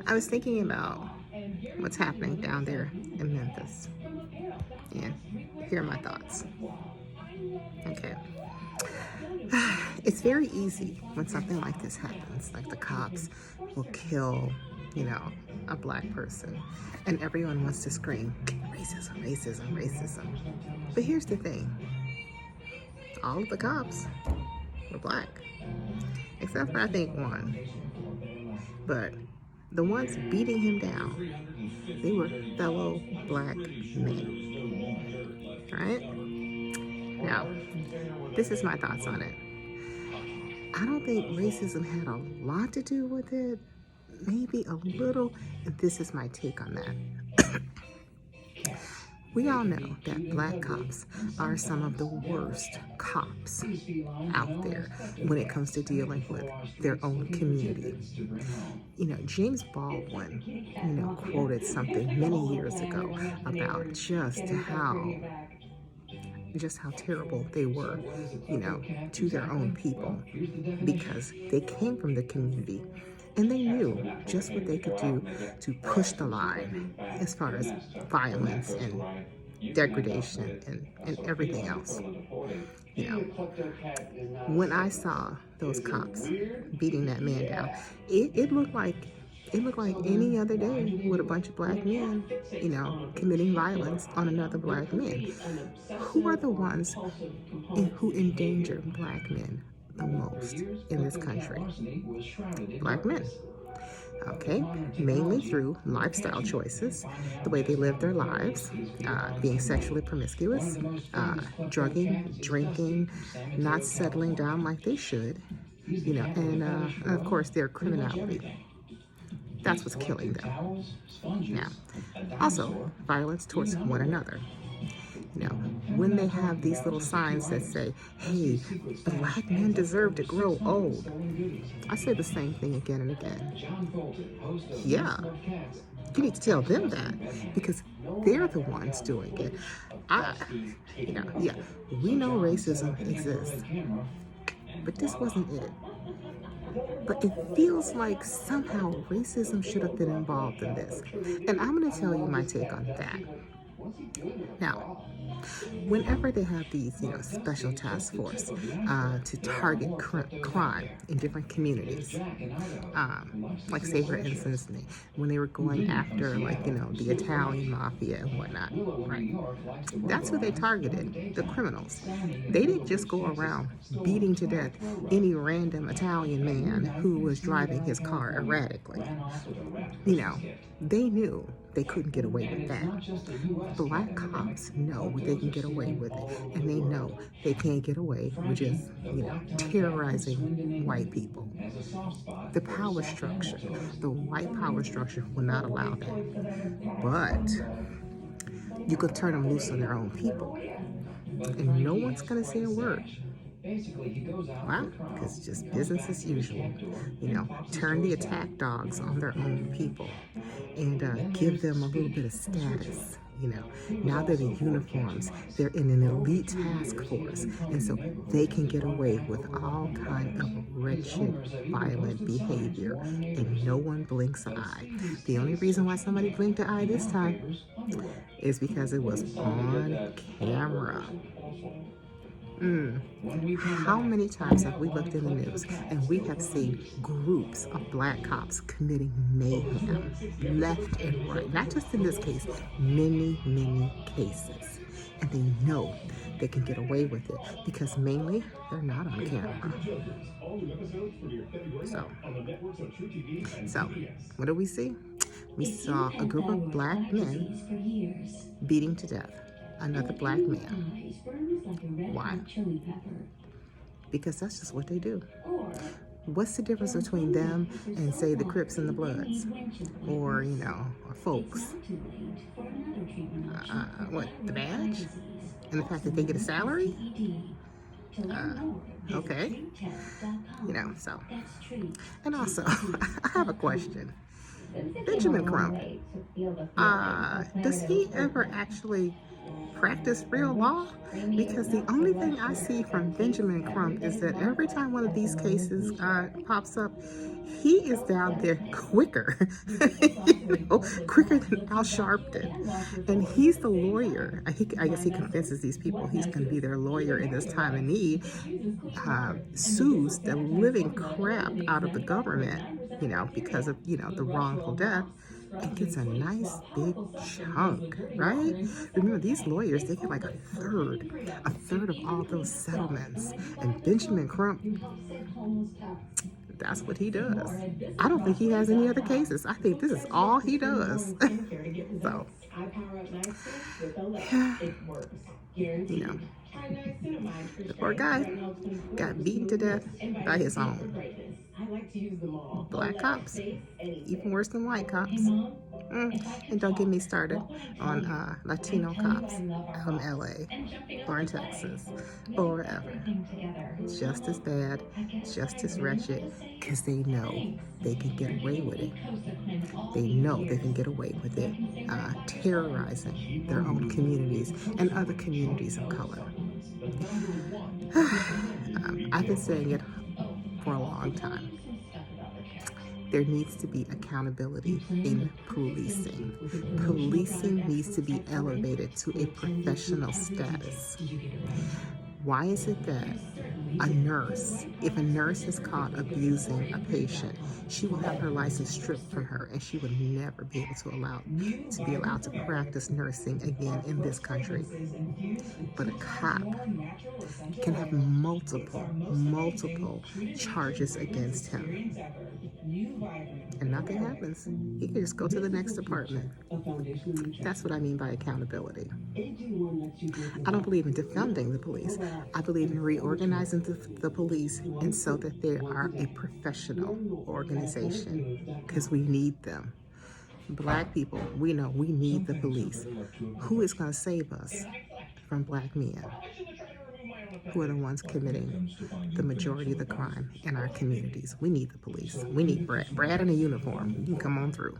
I was thinking about what's happening down there in Memphis, and here are my thoughts. Okay. It's very easy when something like this happens, like the cops will kill, you know, a black person, and everyone wants to scream, racism, racism, racism. But here's the thing, all of the cops were black, except for I think one. But the ones beating him down, they were fellow black men, right? Now, this is my thoughts on it. I don't think racism had a lot to do with it. Maybe a little, and this is my take on that. We all know that black cops are some of the worst cops out there when it comes to dealing with their own community. You know, James Baldwin, quoted something many years ago about just how terrible they were, to their own people, because they came from the community and they knew just what they could do to push the line as far as violence and degradation and everything else. You know, when I saw those cops beating that man down, it looked like any other day with a bunch of black men, committing violence on another black man. Who are the ones who endanger black men the most in this country? Black men. Okay, mainly through lifestyle choices, the way they live their lives, being sexually promiscuous, drugging, drinking, not settling down like they should, and of course their criminality. That's what's killing them. Now, also violence towards one another. When they have these little signs that say, hey, black men deserve to grow old, I say the same thing again and again. Yeah, you need to tell them that because they're the ones doing it. Yeah, we know racism exists, but this wasn't it. But it feels like somehow racism should have been involved in this. And I'm going to tell you my take on that. Now, whenever they have these, special task force to target crime in different communities, like say for instance, when they were going after the Italian mafia and whatnot, right? That's who they targeted, the criminals. They didn't just go around beating to death any random Italian man who was driving his car erratically. They knew they couldn't get away with that. Black cops know they can get away with it, and they know they can't get away with just, terrorizing white people. The power structure, the white power structure will not allow that. But you could turn them loose on their own people, and no one's going to say a word. Why? Because it's just business as usual. Turn the attack dogs on their own people and give them a little bit of status. Now they're in uniforms, they're in an elite task force, and so they can get away with all kind of wretched, violent behavior, and no one blinks an eye. The only reason why somebody blinked an eye this time is because it was on camera. How many times have we looked in the news and we have seen groups of black cops committing mayhem left and right? Not just in this case, many, many cases. And they know they can get away with it because mainly they're not on camera. So what do we see? We saw a group of black men beating to death another black man. Why? Because that's just what they do. What's the difference between them and, say, the Crips and the Bloods? Or, or folks? What, the badge? And the fact that they get a salary? Okay. So. And also, I have a question. Benjamin Crump, does he ever actually practice real law? Because the only thing I see from Benjamin Crump is that every time one of these cases pops up, he is down there quicker, quicker than Al Sharpton. And he's the lawyer. I guess he convinces these people he's going to be their lawyer in this time of need, sues the living crap out of the government, because of, the wrongful death, and gets a nice big chunk, right? Remember, these lawyers, they get like a third of all those settlements. And Benjamin Crump, that's what he does. I don't think he has any other cases. I think this is all he does. So, you know, the poor guy got beaten to death by his own black cops, even worse than white cops. And don't get me started on Latino cops from LA or in Texas or wherever. Just as bad, just as wretched, because they know they can get away with it. They know they can get away with it, terrorizing their own communities and other communities of color. I've been saying it for a long time. There needs to be accountability in policing. Policing needs to be elevated to a professional status. Why is it that if a nurse is caught abusing a patient, she will have her license stripped from her and she would never be able to be allowed to practice nursing again in this country? But a cop can have multiple charges against him, and nothing happens. He can just go to the next department. That's what I mean by accountability. I don't believe in defunding the police. I believe in reorganizing the police, and so that they are a professional organization, because we need them. Black people, we know we need the police. Who is going to save us from black men, who are the ones committing the majority of the crime in our communities? We need the police. We need Brad in a uniform. You can come on through.